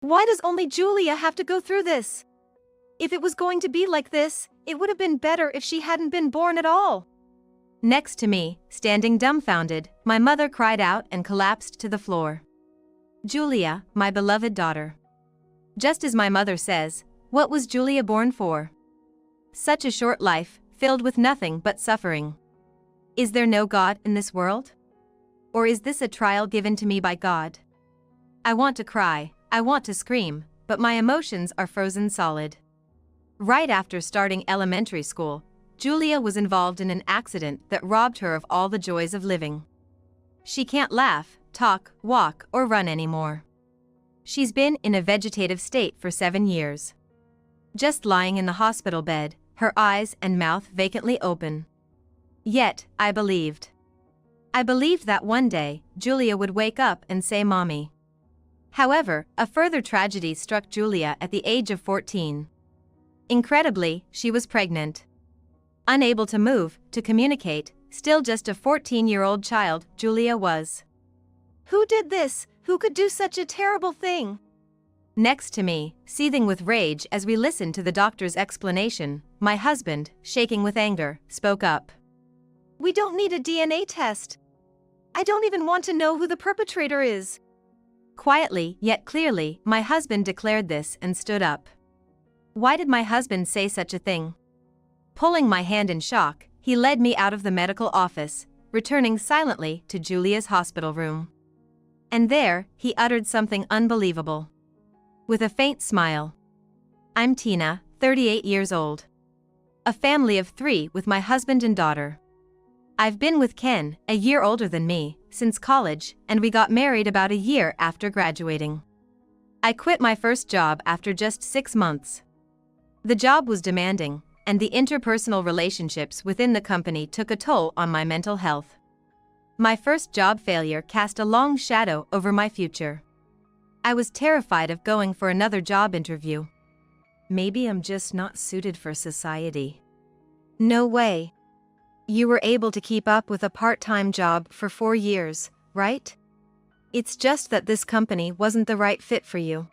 Why does only Julia have to go through this? If it was going to be like this, it would have been better if she hadn't been born at all. Next to me, standing dumbfounded, my mother cried out and collapsed to the floor. Julia, my beloved daughter. Just as my mother says, what was Julia born for? Such a short life, filled with nothing but suffering. Is there no God in this world? Or is this a trial given to me by God? I want to cry, I want to scream, but my emotions are frozen solid. Right after starting elementary school, Julia was involved in an accident that robbed her of all the joys of living. She can't laugh, talk, walk, or run anymore. She's been in a vegetative state for 7 years. Just lying in the hospital bed, her eyes and mouth vacantly open. Yet, I believed. I believed that one day, Julia would wake up and say Mommy. However, a further tragedy struck Julia at the age of 14. Incredibly, she was pregnant. Unable to move, to communicate, still just a 14-year-old child, Julia was. Who did this? Who could do such a terrible thing? Next to me, seething with rage as we listened to the doctor's explanation, my husband, shaking with anger, spoke up. We don't need a DNA test. I don't even want to know who the perpetrator is. Quietly, yet clearly, my husband declared this and stood up. Why did my husband say such a thing? Pulling my hand in shock, he led me out of the medical office, returning silently to Julia's hospital room. And there, he uttered something unbelievable. With a faint smile. I'm Tina, 38 years old. A family of 3 with my husband and daughter. I've been with Ken, a year older than me, since college, and we got married about a year after graduating. I quit my first job after just 6 months. The job was demanding, and the interpersonal relationships within the company took a toll on my mental health. My first job failure cast a long shadow over my future. I was terrified of going for another job interview. Maybe I'm just not suited for society. No way. You were able to keep up with a part-time job for 4 years, right? It's just that this company wasn't the right fit for you.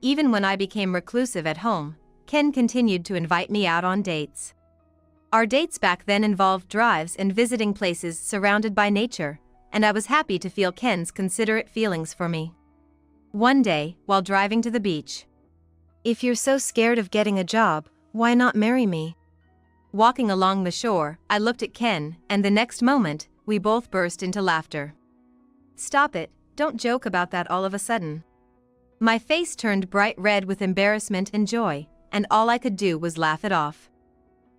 Even when I became reclusive at home, Ken continued to invite me out on dates. Our dates back then involved drives and visiting places surrounded by nature, and I was happy to feel Ken's considerate feelings for me. One day, while driving to the beach. If you're so scared of getting a job, why not marry me? Walking along the shore, I looked at Ken, and the next moment, we both burst into laughter. Stop it, don't joke about that all of a sudden. My face turned bright red with embarrassment and joy, and all I could do was laugh it off.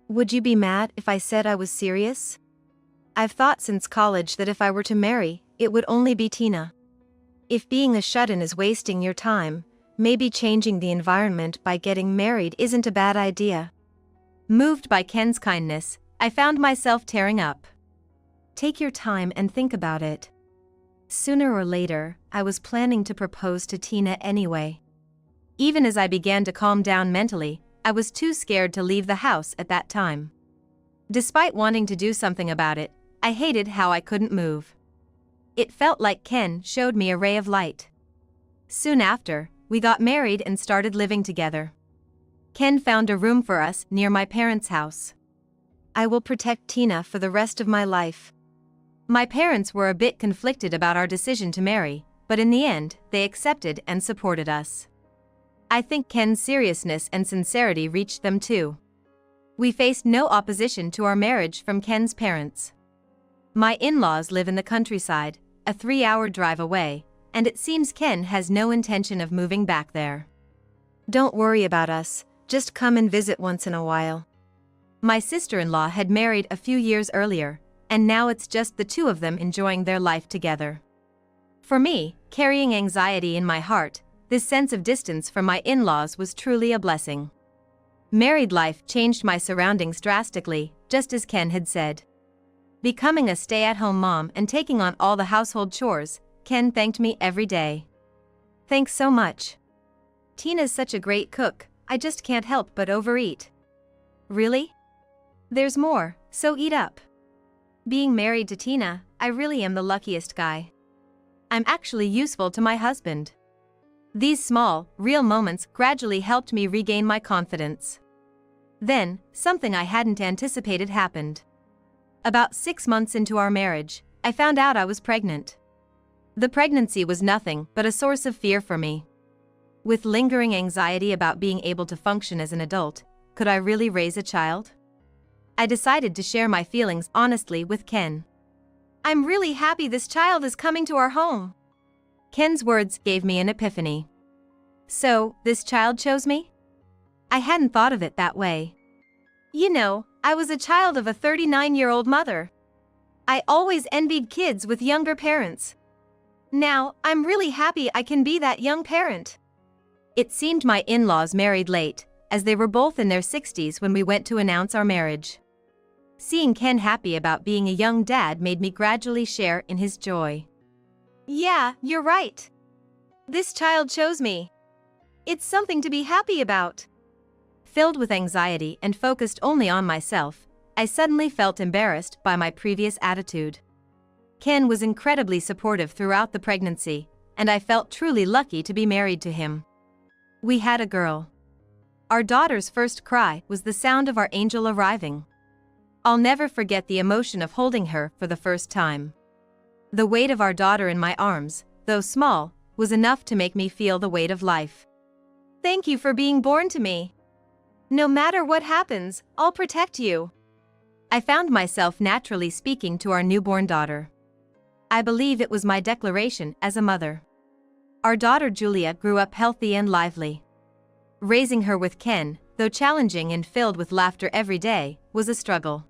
Would you be mad if I said I was serious? I've thought since college that if I were to marry, it would only be Tina. If being a shut-in is wasting your time, maybe changing the environment by getting married isn't a bad idea. Moved by Ken's kindness, I found myself tearing up. Take your time and think about it. Sooner or later, I was planning to propose to Tina anyway. Even as I began to calm down mentally, I was too scared to leave the house at that time. Despite wanting to do something about it, I hated how I couldn't move. It felt like Ken showed me a ray of light. Soon after, we got married and started living together. Ken found a room for us near my parents' house. I will protect Tina for the rest of my life. My parents were a bit conflicted about our decision to marry, but in the end, they accepted and supported us. I think Ken's seriousness and sincerity reached them too. We faced no opposition to our marriage from Ken's parents. My in-laws live in the countryside, a 3-hour drive away, and it seems Ken has no intention of moving back there. Don't worry about us, just come and visit once in a while. My sister-in-law had married a few years earlier, and now it's just the 2 of them enjoying their life together. For me, carrying anxiety in my heart, this sense of distance from my in-laws was truly a blessing. Married life changed my surroundings drastically, just as Ken had said. Becoming a stay-at-home mom and taking on all the household chores, Ken thanked me every day. Thanks so much. Tina's such a great cook, I just can't help but overeat. Really? There's more, so eat up. Being married to Tina, I really am the luckiest guy. I'm actually useful to my husband. These small, real moments gradually helped me regain my confidence. Then, something I hadn't anticipated happened. About 6 months into our marriage, I found out I was pregnant. The pregnancy was nothing but a source of fear for me. With lingering anxiety about being able to function as an adult, could I really raise a child? I decided to share my feelings honestly with Ken. I'm really happy this child is coming to our home. Ken's words gave me an epiphany. So, this child chose me? I hadn't thought of it that way. You know, I was a child of a 39-year-old mother. I always envied kids with younger parents. Now, I'm really happy I can be that young parent. It seemed my in-laws married late, as they were both in their 60s when we went to announce our marriage. Seeing Ken happy about being a young dad made me gradually share in his joy. Yeah, you're right. This child chose me. It's something to be happy about. Filled with anxiety and focused only on myself, I suddenly felt embarrassed by my previous attitude. Ken was incredibly supportive throughout the pregnancy, and I felt truly lucky to be married to him. We had a girl. Our daughter's first cry was the sound of our angel arriving. I'll never forget the emotion of holding her for the first time. The weight of our daughter in my arms, though small, was enough to make me feel the weight of life. Thank you for being born to me. No matter what happens, I'll protect you. I found myself naturally speaking to our newborn daughter. I believe it was my declaration as a mother. Our daughter Julia grew up healthy and lively. Raising her with Ken, though challenging and filled with laughter every day, was a struggle.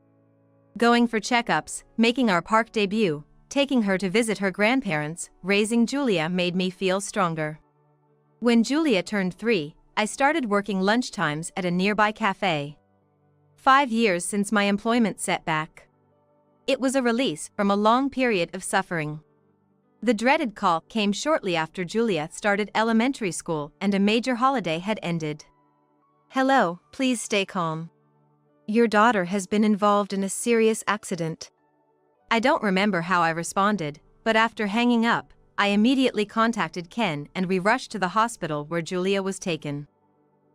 Going for checkups, making our park debut, taking her to visit her grandparents, raising Julia made me feel stronger. When Julia turned 3, I started working lunchtimes at a nearby cafe. 5 years since my employment setback. It was a release from a long period of suffering. The dreaded call came shortly after Julia started elementary school and a major holiday had ended. Hello, please stay calm. Your daughter has been involved in a serious accident. I don't remember how I responded, but after hanging up, I immediately contacted Ken and we rushed to the hospital where Julia was taken.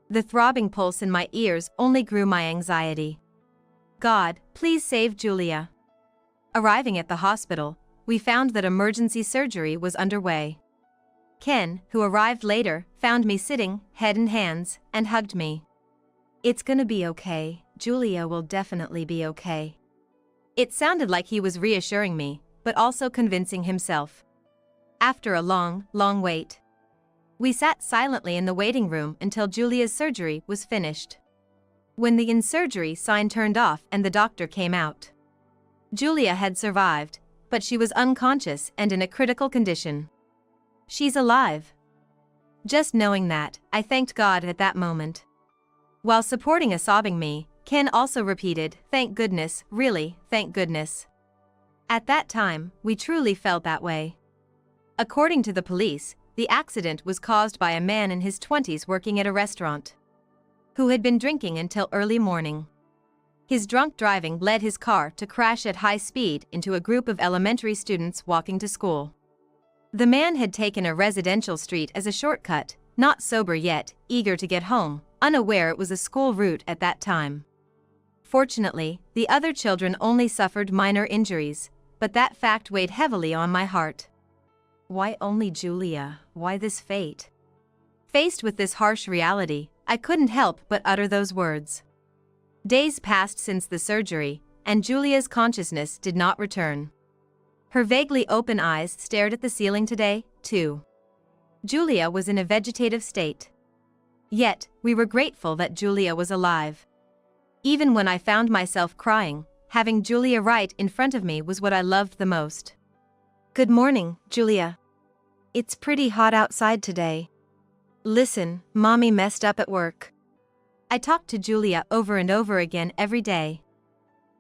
The throbbing pulse in my ears only grew my anxiety. God, please save Julia. Arriving at the hospital, we found that emergency surgery was underway. Ken, who arrived later, found me sitting, head in hands, and hugged me. It's gonna be okay, Julia will definitely be okay. It sounded like he was reassuring me, but also convincing himself. After a long, long wait, we sat silently in the waiting room until Julia's surgery was finished. When the in-surgery sign turned off and the doctor came out, Julia had survived, but she was unconscious and in a critical condition. She's alive. Just knowing that, I thanked God at that moment. While supporting a sobbing me, Ken also repeated, "Thank goodness, really, thank goodness." At that time, we truly felt that way. According to the police, the accident was caused by a man in his 20s working at a restaurant, who had been drinking until early morning. His drunk driving led his car to crash at high speed into a group of elementary students walking to school. The man had taken a residential street as a shortcut, not sober yet, eager to get home, unaware it was a school route at that time. Fortunately, the other children only suffered minor injuries, but that fact weighed heavily on my heart. Why only Julia? Why this fate? Faced with this harsh reality, I couldn't help but utter those words. Days passed since the surgery, and Julia's consciousness did not return. Her vaguely open eyes stared at the ceiling today, too. Julia was in a vegetative state. Yet, we were grateful that Julia was alive. Even when I found myself crying, having Julia right in front of me was what I loved the most. Good morning, Julia. It's pretty hot outside today. Listen, Mommy messed up at work. I talked to Julia over and over again every day,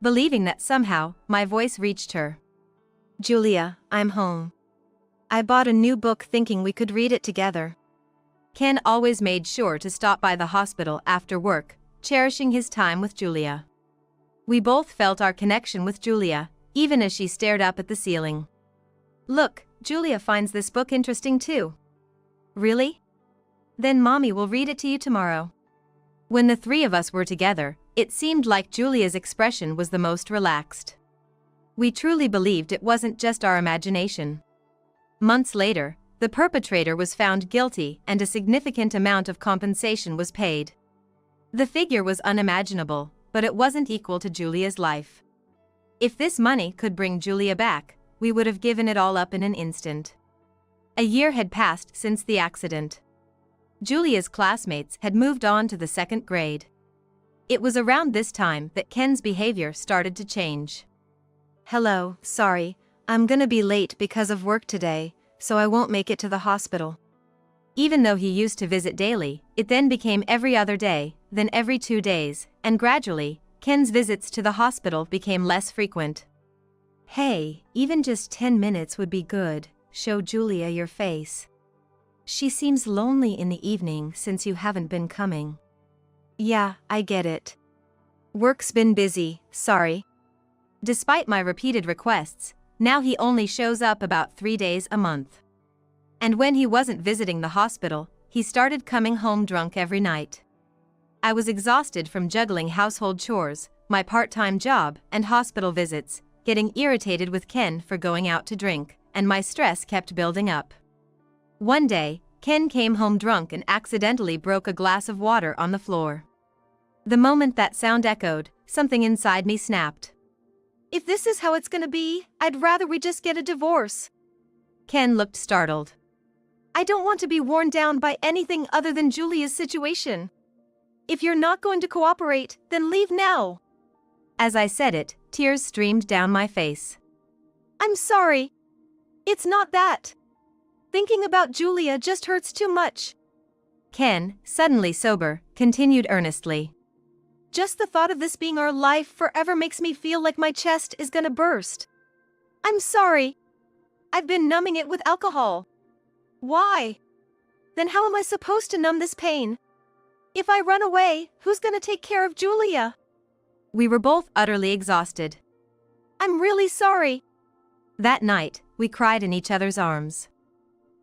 believing that somehow my voice reached her. Julia, I'm home. I bought a new book thinking we could read it together. Ken always made sure to stop by the hospital after work, cherishing his time with Julia. We both felt our connection with Julia, even as she stared up at the ceiling. Look, Julia finds this book interesting too. Really? Then Mommy will read it to you tomorrow. When the three of us were together, it seemed like Julia's expression was the most relaxed. We truly believed it wasn't just our imagination. Months later, the perpetrator was found guilty and a significant amount of compensation was paid. The figure was unimaginable, but it wasn't equal to Julia's life. If this money could bring Julia back, we would have given it all up in an instant. A year had passed since the accident. Julia's classmates had moved on to the second grade. It was around this time that Ken's behavior started to change. Hello, sorry, I'm gonna be late because of work today, so I won't make it to the hospital. Even though he used to visit daily, it then became every other day, then every 2 days, and gradually, Ken's visits to the hospital became less frequent. Hey, even just 10 minutes would be good, show Julia your face. She seems lonely in the evening since you haven't been coming. Yeah, I get it. Work's been busy, sorry. Despite my repeated requests, now he only shows up about 3 days a month. And when he wasn't visiting the hospital, he started coming home drunk every night. I was exhausted from juggling household chores, my part-time job, and hospital visits, getting irritated with Ken for going out to drink, and my stress kept building up. One day, Ken came home drunk and accidentally broke a glass of water on the floor. The moment that sound echoed, something inside me snapped. If this is how it's gonna be, I'd rather we just get a divorce. Ken looked startled. I don't want to be worn down by anything other than Julia's situation. If you're not going to cooperate, then leave now. As I said it, tears streamed down my face. I'm sorry. It's not that. Thinking about Julia just hurts too much. Ken, suddenly sober, continued earnestly. Just the thought of this being our life forever makes me feel like my chest is gonna burst. I'm sorry. I've been numbing it with alcohol. Why? Then how am I supposed to numb this pain? If I run away, who's gonna take care of Julia? We were both utterly exhausted. I'm really sorry. That night, we cried in each other's arms.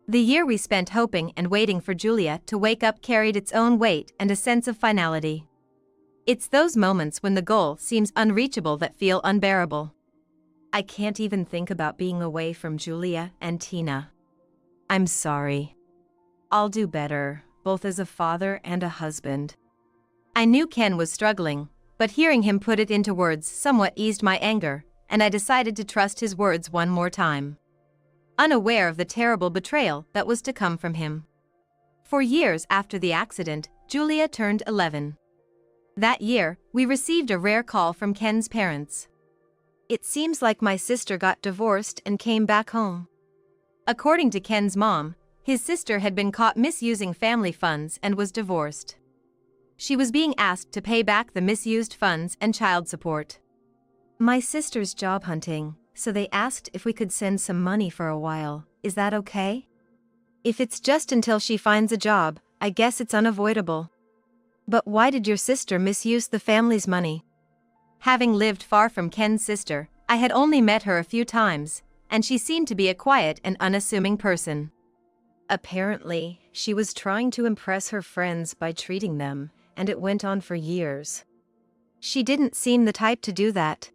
The year we spent hoping and waiting for Julia to wake up carried its own weight and a sense of finality. It's those moments when the goal seems unreachable that feel unbearable. I can't even think about being away from Julia and Tina. I'm sorry. I'll do better, both as a father and a husband. I knew Ken was struggling, but hearing him put it into words somewhat eased my anger, and I decided to trust his words one more time. Unaware of the terrible betrayal that was to come from him. For years after the accident, Julia turned 11. That year, we received a rare call from Ken's parents. It seems like my sister got divorced and came back home. According to Ken's mom, his sister had been caught misusing family funds and was divorced. She was being asked to pay back the misused funds and child support. My sister's job hunting, so they asked if we could send some money for a while. Is that okay? If it's just until she finds a job, I guess it's unavoidable. But why did your sister misuse the family's money? Having lived far from Ken's sister, I had only met her a few times, and she seemed to be a quiet and unassuming person. Apparently, she was trying to impress her friends by treating them, and it went on for years. She didn't seem the type to do that.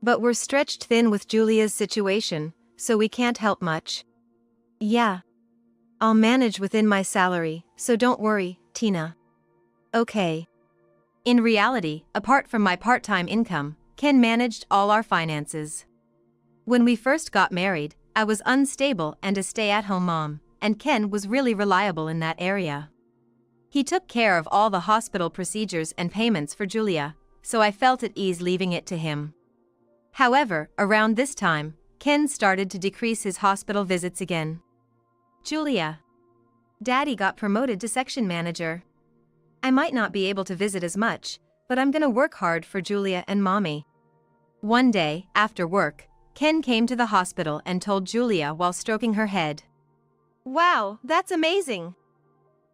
But we're stretched thin with Julia's situation, so we can't help much. Yeah. I'll manage within my salary, so don't worry, Tina. Okay. In reality, apart from my part-time income, Ken managed all our finances. When we first got married, I was unstable and a stay-at-home mom, and Ken was really reliable in that area. He took care of all the hospital procedures and payments for Julia, so I felt at ease leaving it to him. However, around this time, Ken started to decrease his hospital visits again. Julia. Daddy got promoted to section manager. I might not be able to visit as much, but I'm gonna work hard for Julia and Mommy. One day, after work, Ken came to the hospital and told Julia while stroking her head. Wow, that's amazing.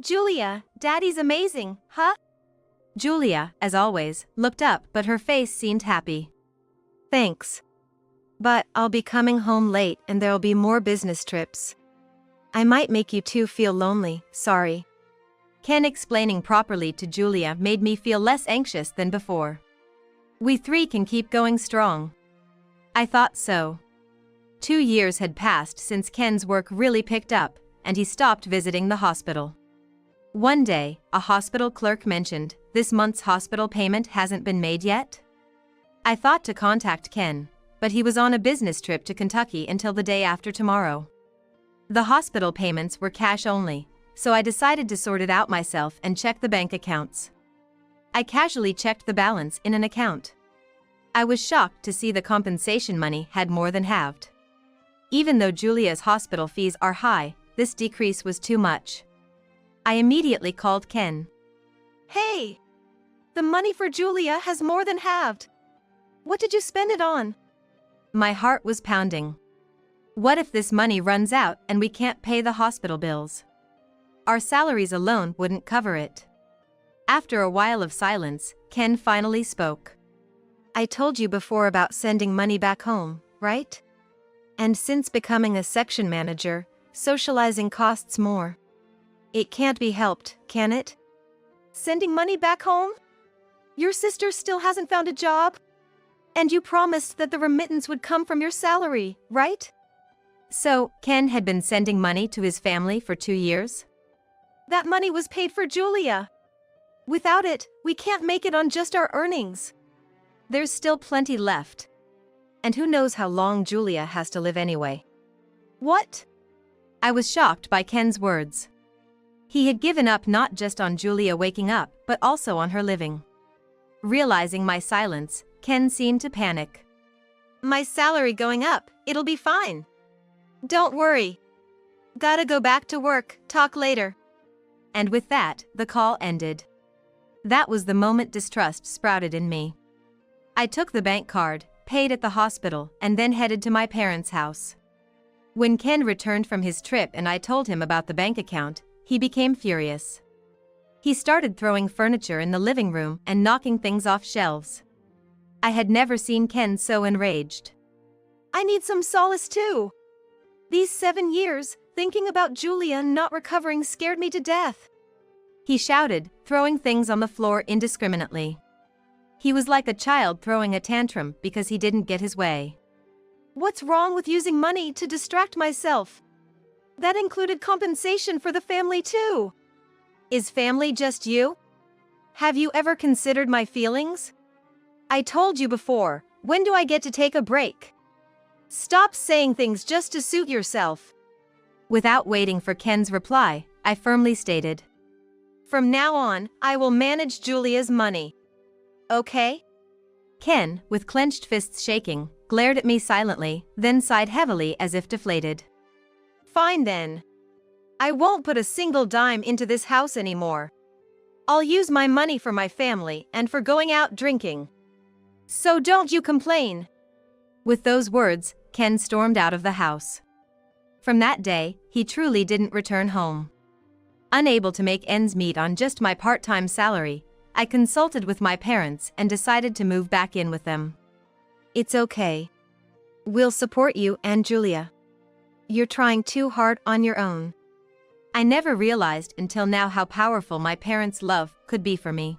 Julia, Daddy's amazing, huh? Julia, as always, looked up but her face seemed happy. Thanks. But I'll be coming home late and there'll be more business trips. I might make you two feel lonely, sorry. Ken explaining properly to Julia made me feel less anxious than before. We three can keep going strong. I thought so. 2 years had passed since Ken's work really picked up, and he stopped visiting the hospital. One day, a hospital clerk mentioned, "This month's hospital payment hasn't been made yet?" I thought to contact Ken, but he was on a business trip to Kentucky until the day after tomorrow. The hospital payments were cash only, so I decided to sort it out myself and check the bank accounts. I casually checked the balance in an account. I was shocked to see the compensation money had more than halved. Even though Julia's hospital fees are high, this decrease was too much. I immediately called Ken. Hey! The money for Julia has more than halved. What did you spend it on? My heart was pounding. What if this money runs out and we can't pay the hospital bills? Our salaries alone wouldn't cover it. After a while of silence, Ken finally spoke. I told you before about sending money back home, right? And since becoming a section manager, socializing costs more. It can't be helped, can it? Sending money back home? Your sister still hasn't found a job? And you promised that the remittance would come from your salary, right? So, Ken had been sending money to his family for 2 years? That money was paid for Julia. Without it, we can't make it on just our earnings. There's still plenty left. And who knows how long Julia has to live anyway. What? I was shocked by Ken's words. He had given up not just on Julia waking up, but also on her living. Realizing my silence, Ken seemed to panic. My salary going up, it'll be fine. Don't worry. Gotta go back to work, talk later. And with that, the call ended. That was the moment distrust sprouted in me. I took the bank card, paid at the hospital, and then headed to my parents' house. When Ken returned from his trip and I told him about the bank account, he became furious. He started throwing furniture in the living room and knocking things off shelves. I had never seen Ken so enraged. I need some solace too. These 7 years, thinking about Julia not recovering scared me to death. He shouted, throwing things on the floor indiscriminately. He was like a child throwing a tantrum because he didn't get his way. What's wrong with using money to distract myself? That included compensation for the family too. Is family just you? Have you ever considered my feelings? I told you before, when do I get to take a break? Stop saying things just to suit yourself. Without waiting for Ken's reply, I firmly stated. From now on, I will manage Julia's money. Okay? Ken, with clenched fists shaking, glared at me silently, then sighed heavily as if deflated. Fine then. I won't put a single dime into this house anymore. I'll use my money for my family and for going out drinking. So don't you complain. With those words, Ken stormed out of the house. From that day, he truly didn't return home. Unable to make ends meet on just my part-time salary, I consulted with my parents and decided to move back in with them. It's okay. We'll support you and Julia. You're trying too hard on your own. I never realized until now how powerful my parents' love could be for me.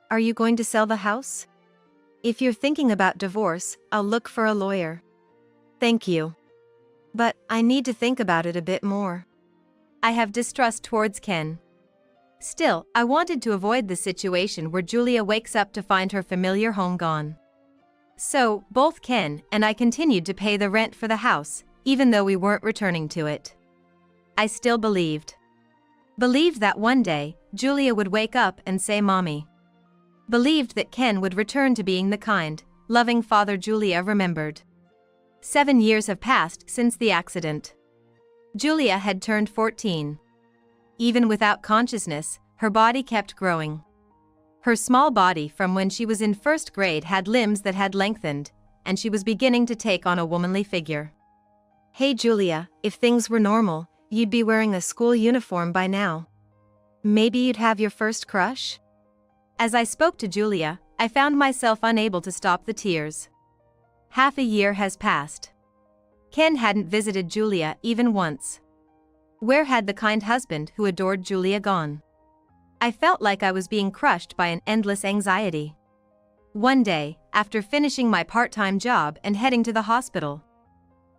Are you going to sell the house? If you're thinking about divorce, I'll look for a lawyer. Thank you. But I need to think about it a bit more. I have distrust towards Ken. Still, I wanted to avoid the situation where Julia wakes up to find her familiar home gone. So, both Ken and I continued to pay the rent for the house, even though we weren't returning to it. I still believed. Believed that one day, Julia would wake up and say Mommy. Believed that Ken would return to being the kind, loving father Julia remembered. 7 years have passed since the accident. Julia had turned 14. Even without consciousness, her body kept growing. Her small body from when she was in first grade had limbs that had lengthened, and she was beginning to take on a womanly figure. Hey Julia, if things were normal, you'd be wearing a school uniform by now. Maybe you'd have your first crush? As I spoke to Julia, I found myself unable to stop the tears. Half a year has passed. Ken hadn't visited Julia even once. Where had the kind husband who adored Julia gone? I felt like I was being crushed by an endless anxiety. One day, after finishing my part-time job and heading to the hospital,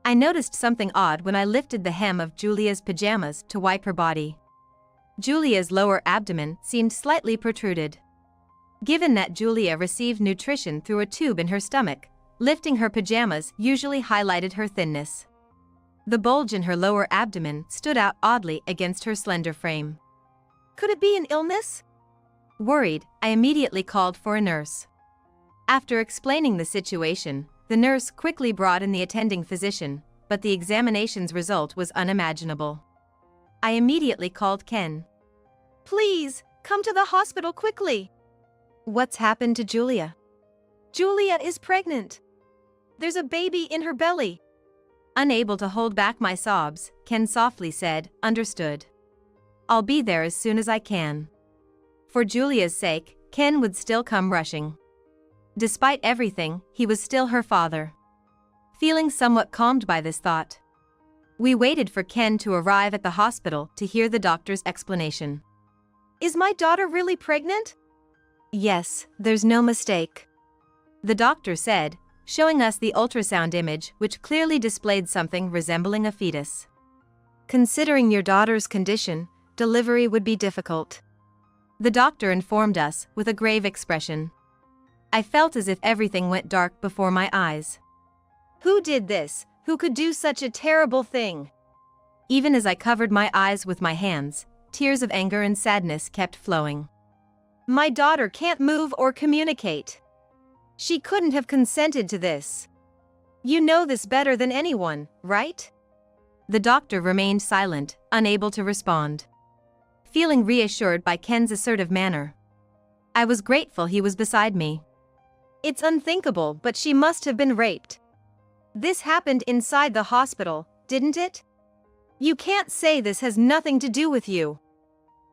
I noticed something odd when I lifted the hem of Julia's pajamas to wipe her body. Julia's lower abdomen seemed slightly protruded. Given that Julia received nutrition through a tube in her stomach, lifting her pajamas usually highlighted her thinness. The bulge in her lower abdomen stood out oddly against her slender frame. Could it be an illness? Worried, I immediately called for a nurse. After explaining the situation, the nurse quickly brought in the attending physician, but the examination's result was unimaginable. I immediately called Ken. Please, come to the hospital quickly. What's happened to Julia? Julia is pregnant. There's a baby in her belly. Unable to hold back my sobs, Ken softly said, "Understood. I'll be there as soon as I can." For Julia's sake, Ken would still come rushing. Despite everything, he was still her father. Feeling somewhat calmed by this thought, we waited for Ken to arrive at the hospital to hear the doctor's explanation. Is my daughter really pregnant? Yes, there's no mistake, the doctor said, showing us the ultrasound image which clearly displayed something resembling a fetus. Considering your daughter's condition, delivery would be difficult, the doctor informed us with a grave expression. I felt as if everything went dark before my eyes. Who did this? Who could do such a terrible thing? Even as I covered my eyes with my hands, tears of anger and sadness kept flowing. My daughter can't move or communicate. She couldn't have consented to this. You know this better than anyone, right? The doctor remained silent, unable to respond. Feeling reassured by Ken's assertive manner, I was grateful he was beside me. It's unthinkable, but she must have been raped. This happened inside the hospital, didn't it? You can't say this has nothing to do with you.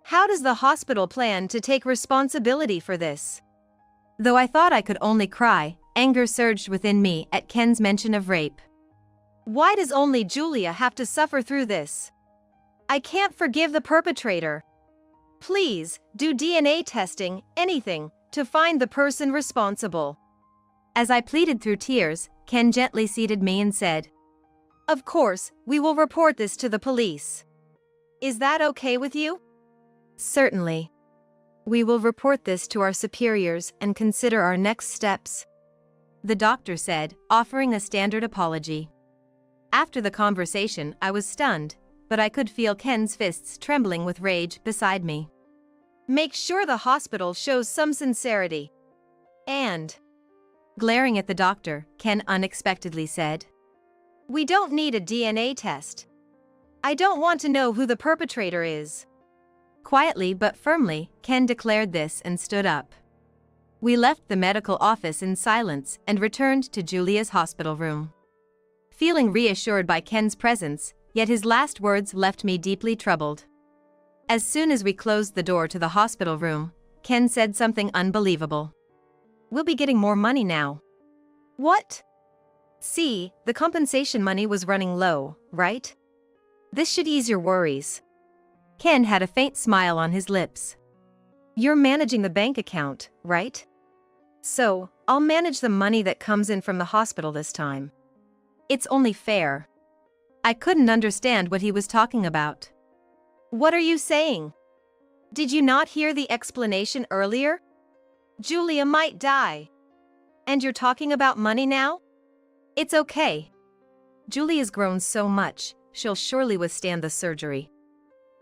How does the hospital plan to take responsibility for this? Though I thought I could only cry, anger surged within me at Ken's mention of rape. Why does only Julia have to suffer through this? I can't forgive the perpetrator. Please, do DNA testing, anything, to find the person responsible. As I pleaded through tears, Ken gently seated me and said, Of course, we will report this to the police. Is that okay with you? Certainly. We will report this to our superiors and consider our next steps, the doctor said, offering a standard apology. After the conversation, I was stunned, but I could feel Ken's fists trembling with rage beside me. Make sure the hospital shows some sincerity. And, glaring at the doctor, Ken unexpectedly said, we don't need a DNA test. I don't want to know who the perpetrator is. Quietly but firmly, Ken declared this and stood up. We left the medical office in silence and returned to Julia's hospital room. Feeling reassured by Ken's presence, yet his last words left me deeply troubled. As soon as we closed the door to the hospital room, Ken said something unbelievable. We'll be getting more money now. What? See, the compensation money was running low, right? This should ease your worries. Ken had a faint smile on his lips. You're managing the bank account, right? So, I'll manage the money that comes in from the hospital this time. It's only fair. I couldn't understand what he was talking about. What are you saying? Did you not hear the explanation earlier? Julia might die. And you're talking about money now? It's okay. Julia's grown so much, she'll surely withstand the surgery.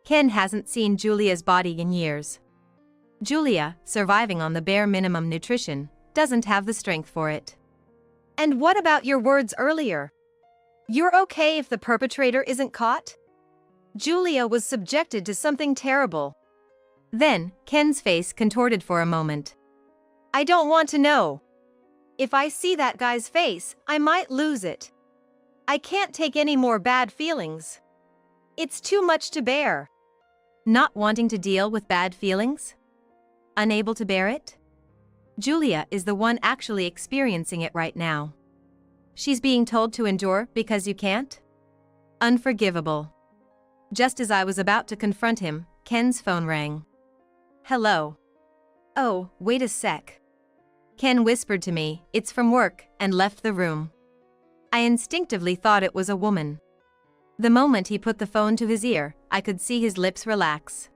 Ken hasn't seen Julia's body in years. Julia, surviving on the bare minimum nutrition, doesn't have the strength for it. And what about your words earlier? You're okay if the perpetrator isn't caught? Julia was subjected to something terrible. Then, Ken's face contorted for a moment. I don't want to know. If I see that guy's face, I might lose it. I can't take any more bad feelings. It's too much to bear. Not wanting to deal with bad feelings? Unable to bear it? Julia is the one actually experiencing it right now. She's being told to endure because you can't? Unforgivable. Just as I was about to confront him, Ken's phone rang. hello. Oh, wait a sec. Ken whispered to me, it's from work, and left the room. I instinctively thought it was a woman. The moment he put the phone to his ear, I could see his lips relax.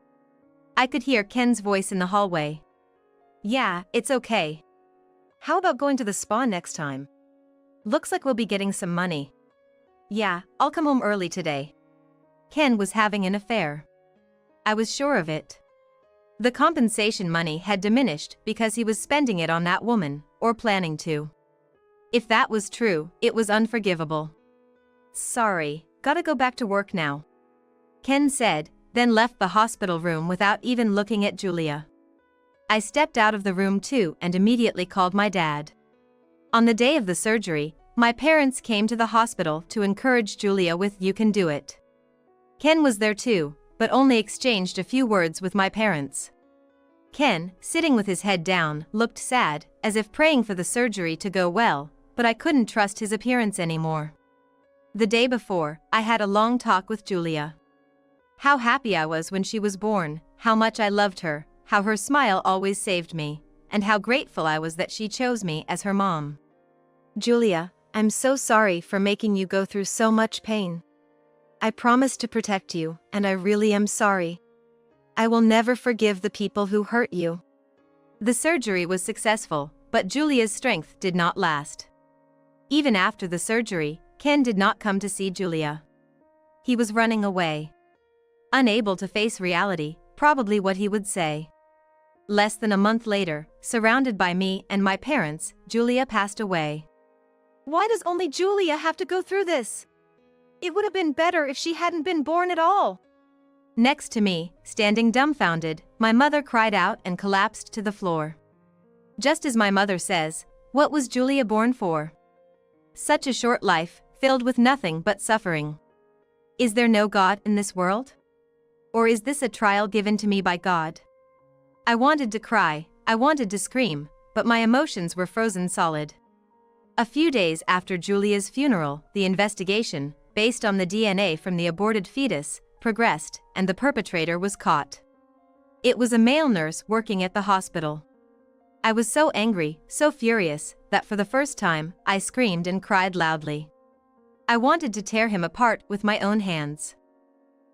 I could hear Ken's voice in the hallway. Yeah, it's okay. How about going to the spa next time? Looks like we'll be getting some money. Yeah, I'll come home early today. Ken was having an affair. I was sure of it. The compensation money had diminished because he was spending it on that woman, or planning to. If that was true, it was unforgivable. Sorry, gotta go back to work now, Ken said, then left the hospital room without even looking at Julia. I stepped out of the room too and immediately called my dad. On the day of the surgery, my parents came to the hospital to encourage Julia with "You can do it." Ken was there too, but only exchanged a few words with my parents. Ken, sitting with his head down, looked sad, as if praying for the surgery to go well, but I couldn't trust his appearance anymore. The day before, I had a long talk with Julia. How happy I was when she was born, how much I loved her, how her smile always saved me, and how grateful I was that she chose me as her mom. Julia, I'm so sorry for making you go through so much pain. I promised to protect you, and I really am sorry. I will never forgive the people who hurt you. The surgery was successful, but Julia's strength did not last. Even after the surgery, Ken did not come to see Julia. He was running away. Unable to face reality, probably what he would say. Less than a month later, surrounded by me and my parents, Julia passed away. Why does only Julia have to go through this? It would have been better if she hadn't been born at all. Next to me, standing dumbfounded, my mother cried out and collapsed to the floor. Just as my mother says, what was Julia born for? Such a short life, filled with nothing but suffering. Is there no God in this world? Or is this a trial given to me by God? I wanted to cry, I wanted to scream, but my emotions were frozen solid. A few days after Julia's funeral, the investigation, based on the DNA from the aborted fetus, progressed, and the perpetrator was caught. It was a male nurse working at the hospital. I was so angry, so furious, that for the first time, I screamed and cried loudly. I wanted to tear him apart with my own hands.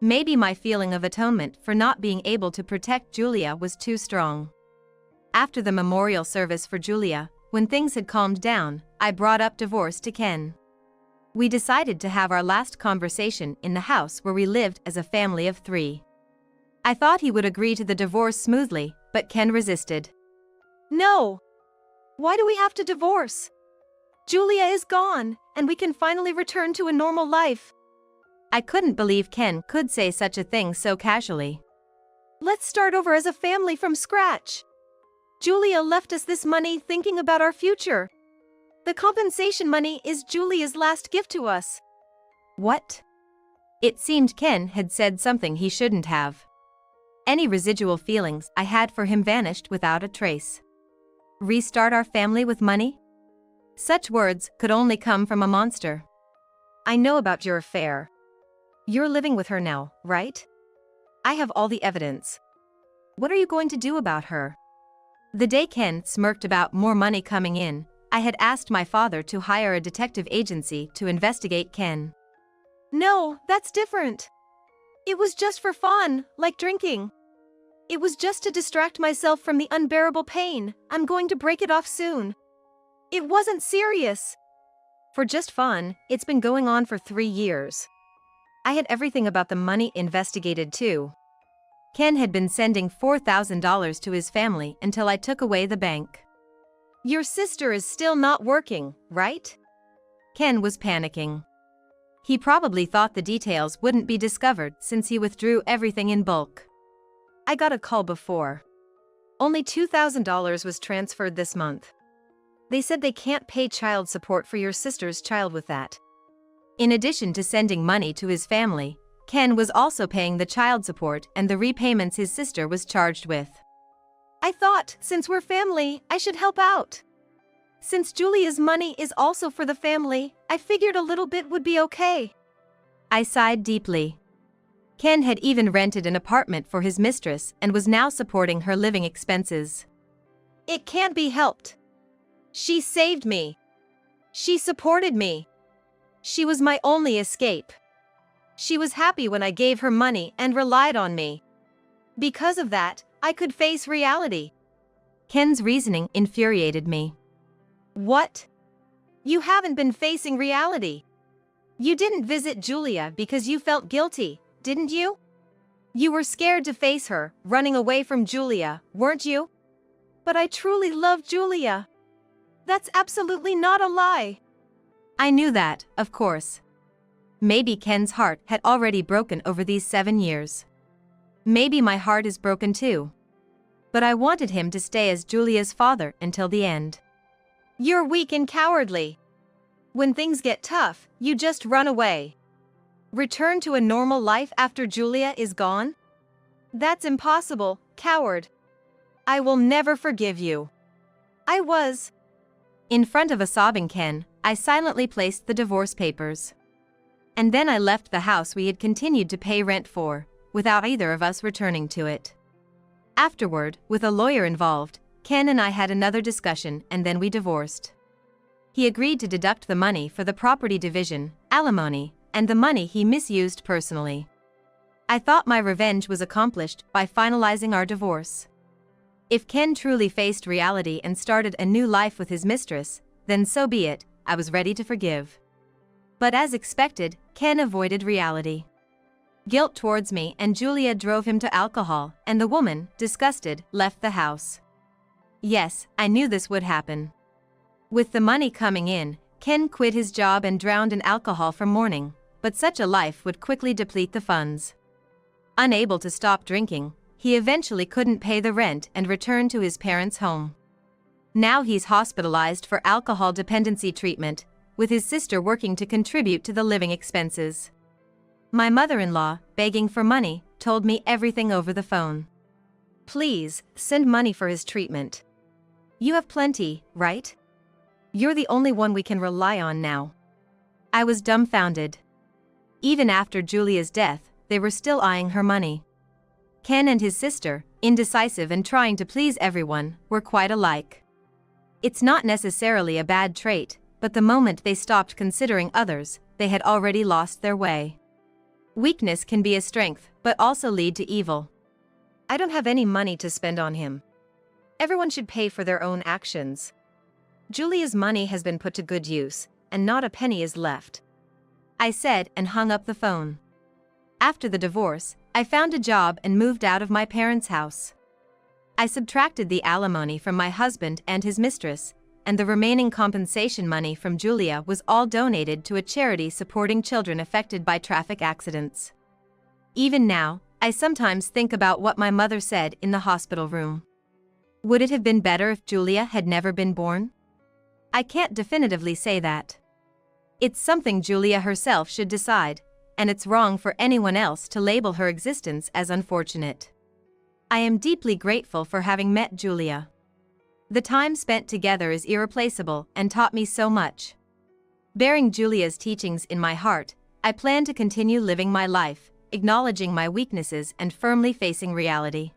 Maybe my feeling of atonement for not being able to protect Julia was too strong. After the memorial service for Julia, when things had calmed down, I brought up divorce to Ken. We decided to have our last conversation in the house where we lived as a family of 3. I thought he would agree to the divorce smoothly, but Ken resisted. No! Why do we have to divorce? Julia is gone, and we can finally return to a normal life. I couldn't believe Ken could say such a thing so casually. Let's start over as a family from scratch. Julia left us this money thinking about our future. The compensation money is Julia's last gift to us. What? It seemed Ken had said something he shouldn't have. Any residual feelings I had for him vanished without a trace. Restart our family with money? Such words could only come from a monster. I know about your affair. You're living with her now, right? I have all the evidence. What are you going to do about her? The day Ken smirked about more money coming in, I had asked my father to hire a detective agency to investigate Ken. No, that's different. It was just for fun, like drinking. It was just to distract myself from the unbearable pain. I'm going to break it off soon. It wasn't serious. For just fun, it's been going on for 3 years. I had everything about the money investigated too. Ken had been sending $4,000 to his family until I took away the bank. Your sister is still not working, right? Ken was panicking. He probably thought the details wouldn't be discovered since he withdrew everything in bulk. I got a call before. Only $2,000 was transferred this month. They said they can't pay child support for your sister's child with that. In addition to sending money to his family, Ken was also paying the child support and the repayments his sister was charged with. I thought, since we're family, I should help out. Since Julia's money is also for the family, I figured a little bit would be okay. I sighed deeply. Ken had even rented an apartment for his mistress and was now supporting her living expenses. It can't be helped. She saved me. She supported me. She was my only escape. She was happy when I gave her money and relied on me. Because of that, I could face reality. Ken's reasoning infuriated me. What? You haven't been facing reality. You didn't visit Julia because you felt guilty, didn't you? You were scared to face her, running away from Julia, weren't you? But I truly love Julia. That's absolutely not a lie. I knew that, of course. Maybe Ken's heart had already broken over these 7 years. Maybe my heart is broken too. But I wanted him to stay as Julia's father until the end. You're weak and cowardly. When things get tough, you just run away. Return to a normal life after Julia is gone? That's impossible, coward. I will never forgive you. I was. In front of a sobbing Ken, I silently placed the divorce papers. And then I left the house we had continued to pay rent for, without either of us returning to it. Afterward, with a lawyer involved, Ken and I had another discussion and then we divorced. He agreed to deduct the money for the property division, alimony, and the money he misused personally. I thought my revenge was accomplished by finalizing our divorce. If Ken truly faced reality and started a new life with his mistress, then so be it, I was ready to forgive. But as expected, Ken avoided reality. Guilt towards me and Julia drove him to alcohol, and the woman, disgusted, left the house. Yes, I knew this would happen. With the money coming in, Ken quit his job and drowned in alcohol from morning, but such a life would quickly deplete the funds. Unable to stop drinking, he eventually couldn't pay the rent and returned to his parents' home. Now he's hospitalized for alcohol dependency treatment, with his sister working to contribute to the living expenses. My mother-in-law, begging for money, told me everything over the phone. Please, send money for his treatment. You have plenty, right? You're the only one we can rely on now. I was dumbfounded. Even after Julia's death, they were still eyeing her money. Ken and his sister, indecisive and trying to please everyone, were quite alike. It's not necessarily a bad trait, but the moment they stopped considering others, they had already lost their way. Weakness can be a strength, but also lead to evil. I don't have any money to spend on him. Everyone should pay for their own actions. Julia's money has been put to good use, and not a penny is left. I said and hung up the phone. After the divorce, I found a job and moved out of my parents' house. I subtracted the alimony from my husband and his mistress, and the remaining compensation money from Julia was all donated to a charity supporting children affected by traffic accidents. Even now, I sometimes think about what my mother said in the hospital room. Would it have been better if Julia had never been born? I can't definitively say that. It's something Julia herself should decide, and it's wrong for anyone else to label her existence as unfortunate. I am deeply grateful for having met Julia. The time spent together is irreplaceable and taught me so much. Bearing Julia's teachings in my heart, I plan to continue living my life, acknowledging my weaknesses and firmly facing reality.